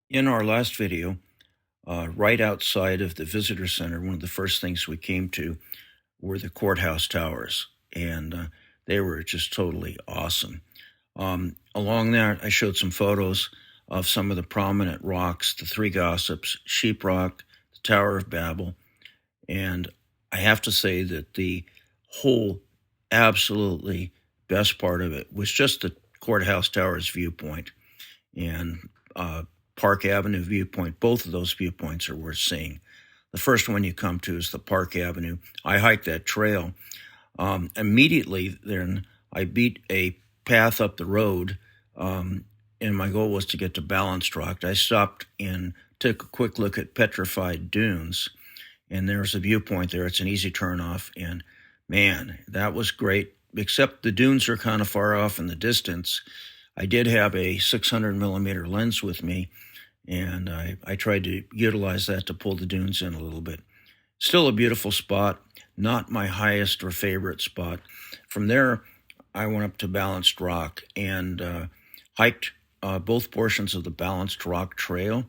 In our last video, right outside of the visitor center, one of the first things we came to were the courthouse towers, and they were just totally awesome. Along there, I showed some photos of some of the prominent rocks, the Three Gossips, Sheep Rock, the Tower of Babel, and I have to say that the whole absolutely best part of it was just the courthouse towers viewpoint and Park Avenue viewpoint. Both of those viewpoints are worth seeing. The first one you come to is the Park Avenue. I hiked that trail. Immediately then, I beat a path up the road, and my goal was to get to Balanced Rock. I stopped and took a quick look at petrified dunes, and there's a viewpoint there. It's an easy turn off, and man, that was great, except the dunes are kind of far off in the distance. I did have a 600 millimeter lens with me, and I tried to utilize that to pull the dunes in a little bit. Still a beautiful spot, not my highest or favorite spot. From there, I went up to Balanced Rock and hiked both portions of the Balanced Rock Trail.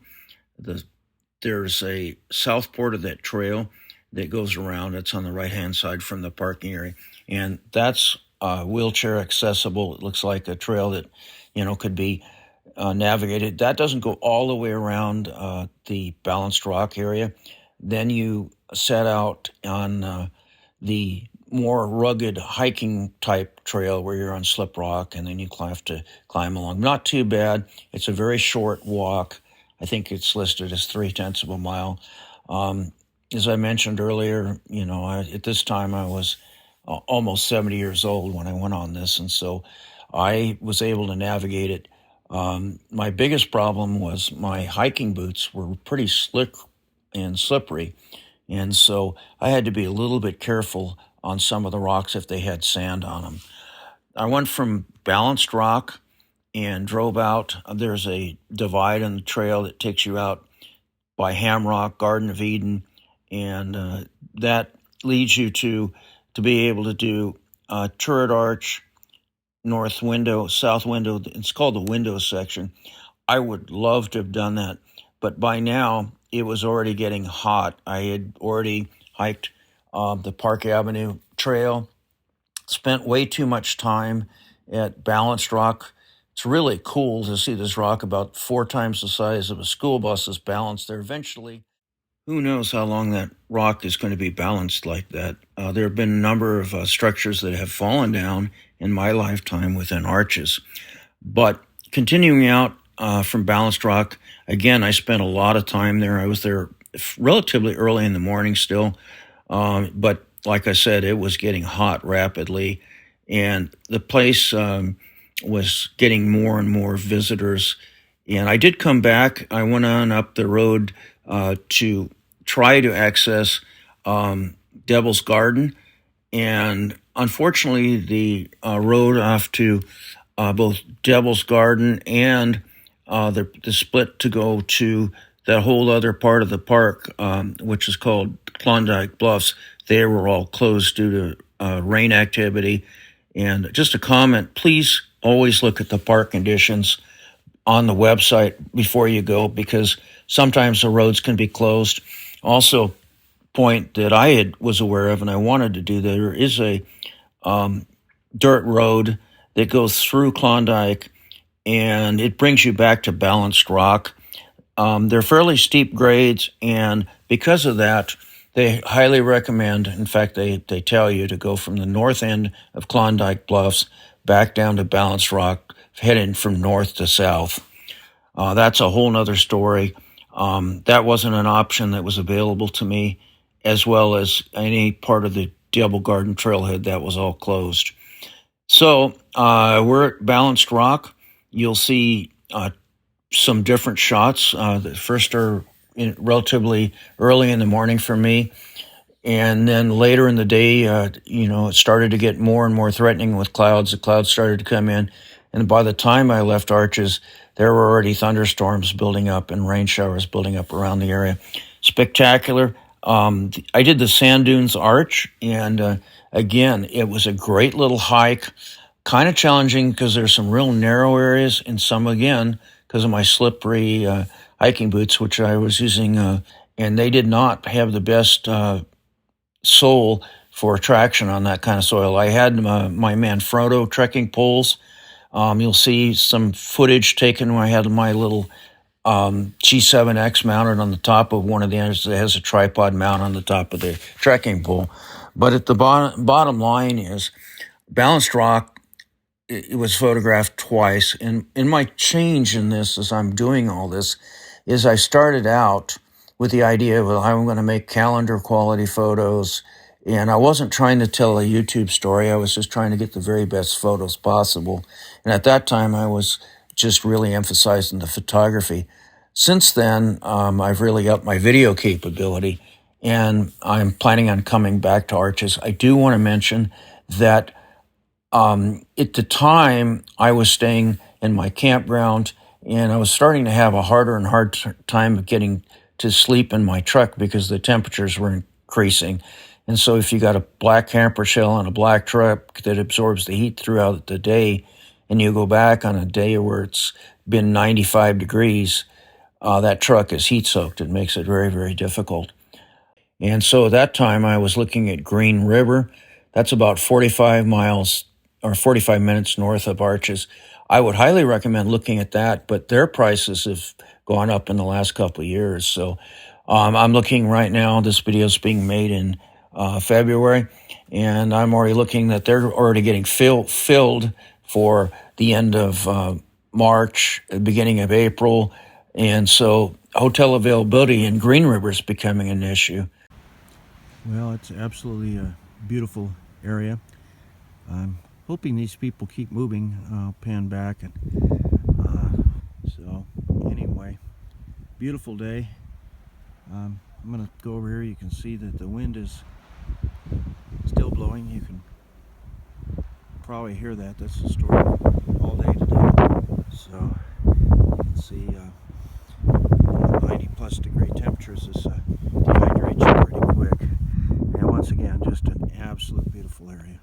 There's a south port of that trail that goes around. It's on the right-hand side from the parking area, and that's wheelchair accessible. It looks like a trail that, could be navigated. That doesn't go all the way around the Balanced Rock area. Then you set out on the more rugged hiking type trail where you're on slip rock, and then you have to climb along. Not too bad. It's a very short walk. I think it's listed as 0.3 of a mile. As I mentioned earlier, at this time I was almost 70 years old when I went on this, and so I was able to navigate it. My biggest problem was my hiking boots were pretty slick and slippery, and so I had to be a little bit careful on some of the rocks if they had sand on them. I went from Balanced Rock and drove out. There's a divide on the trail that takes you out by Hamrock, Garden of Eden, and that leads you to be able to do Turret Arch, North Window, South Window. It's called the Window section. I would love to have done that, but by now it was already getting hot. I had already hiked the Park Avenue Trail, spent way too much time at Balanced Rock. It's really cool to see this rock about 4 times the size of a school bus is balanced there. Eventually, who knows how long that rock is going to be balanced like that. There have been a number of structures that have fallen down in my lifetime within arches. But continuing out from Balanced Rock, again, I spent a lot of time there. I was there relatively early in the morning still. But like I said, it was getting hot rapidly. And the place was getting more and more visitors. And I did come back. I went on up the road to try to access Devil's Garden. And unfortunately, the road off to both Devil's Garden and the split to go to that whole other part of the park, which is called Klondike Bluffs, they were all closed due to rain activity. And just a comment, please always look at the park conditions on the website before you go, because sometimes the roads can be closed. Also, point that I was aware of and I wanted to do, there is a dirt road that goes through Klondike, and it brings you back to Balanced Rock. They're fairly steep grades, and because of that, they highly recommend, in fact, they tell you to go from the north end of Klondike Bluffs back down to Balanced Rock, heading from north to south. That's a whole nother story. That wasn't an option that was available to me, as well as any part of the Devil Garden trailhead. That was all closed. So we're at Balanced Rock. You'll see some different shots. The first are relatively early in the morning for me. And then later in the day, it started to get more and more threatening with clouds. The clouds started to come in. And by the time I left Arches, there were already thunderstorms building up and rain showers building up around the area. Spectacular. I did the Sand Dunes Arch, and again, it was a great little hike. Kind of challenging because there's some real narrow areas and some, again, because of my slippery hiking boots, which I was using, and they did not have the best sole for traction on that kind of soil. I had my Manfrotto trekking poles. You'll see some footage taken when I had my little G7X mounted on the top of one of the ends that has a tripod mount on the top of the trekking pole. But at the bottom line is Balanced Rock. It was photographed twice. And in my change in this, as I'm doing all this, is I started out with the idea of, well, I'm going to make calendar quality photos. And I wasn't trying to tell a YouTube story. I was just trying to get the very best photos possible. And at that time, I was just really emphasizing the photography. Since then, I've really upped my video capability, and I'm planning on coming back to Arches. I do want to mention that at the time, I was staying in my campground, and I was starting to have a harder and harder time getting to sleep in my truck because the temperatures were increasing. And so if you got a black camper shell on a black truck that absorbs the heat throughout the day, and you go back on a day where it's been 95 degrees, that truck is heat soaked. It makes it very, very difficult. And so at that time, I was looking at Green River. That's about 45 miles or 45 minutes north of Arches. I would highly recommend looking at that, but their prices have gone up in the last couple of years. So I'm looking right now. This video is being made in February, and I'm already looking that they're already getting filled for the end of March, beginning of April. And so hotel availability in Green River is becoming an issue. Well, it's absolutely a beautiful area. I'm hoping these people keep moving. I'll pan back. And so anyway, beautiful day. I'm going to go over here. You can see that the wind is still blowing. You can probably hear that. That's the story all day today. So you can see 90 plus degree temperatures. This dehydrates you pretty quick. And once again, just an absolute beautiful area.